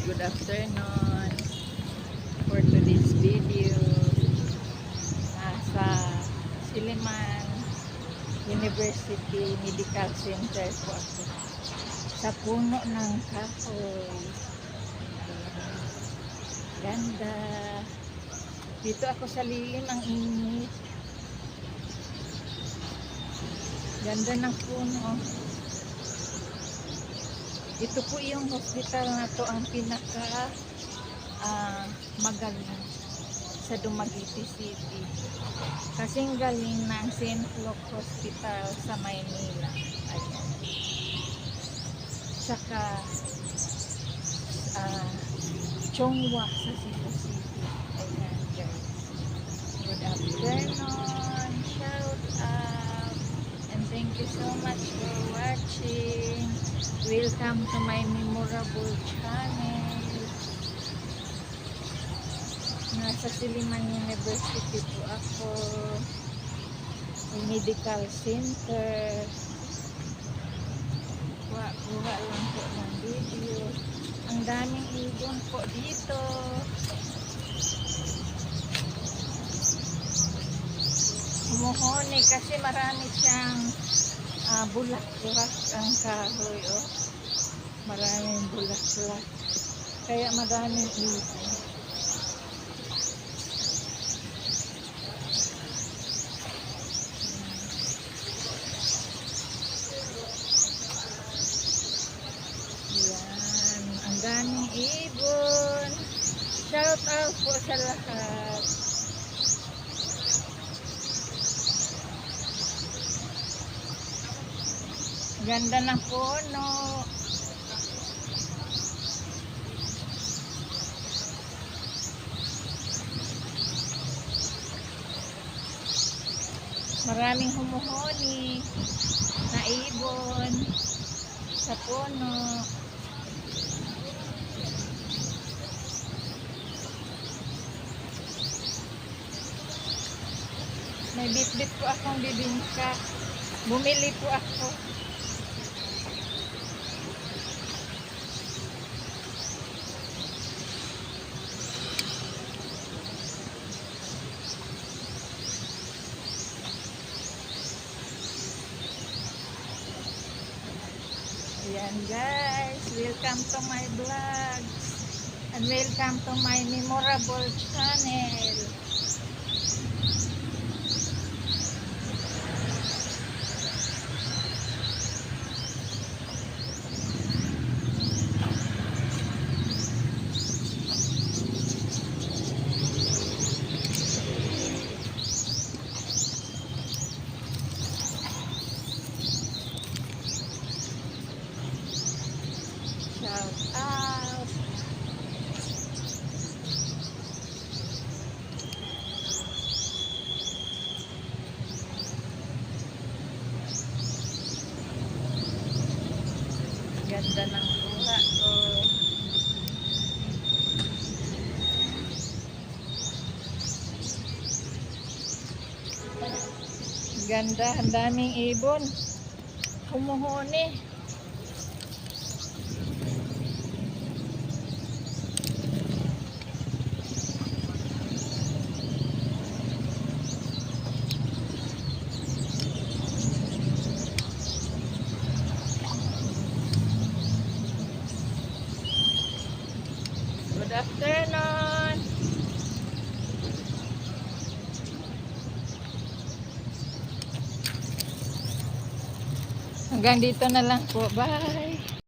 good afternoon. For today's video, nasa Silliman University Medical Center po ako. Sa puno ng kahoy. Ayan. Ganda. Dito ako sa lilim, ang init. Ganda ng puno. Ito po yung hospital na to, ang pinaka magaling sa Dumaguete City. Kasing galing ng St. Luke Hospital sa Maynila. Ayan. Saka Chongwa sa Cebu City. Ayan guys. Good afternoon. Shout out. And thank you so much for watching. Welcome to my memorable channel. Nasa Silliman University po ako. Medical Center. Kuha lang po ng video. Ang daming ibon po dito. Umuhoni kasi marami siyang bulak-bulak ang kahoy. Oh. Maraming bulak-bulak. Kaya maraming ibon. Yan. Ang daming ibon. Shout out po sa lahat. Ganda ng puno. Maraming humuhoni na ibon sa puno. May bit-bit po akong bibingka. Bumili po ako. Ayan guys, welcome to my vlog and welcome to my memorable channel. Shout out. Ganda ng kuha ko. Ganda, ang daming ibon. Humuhuni. Good afternoon. Hanggang dito na lang po. Bye.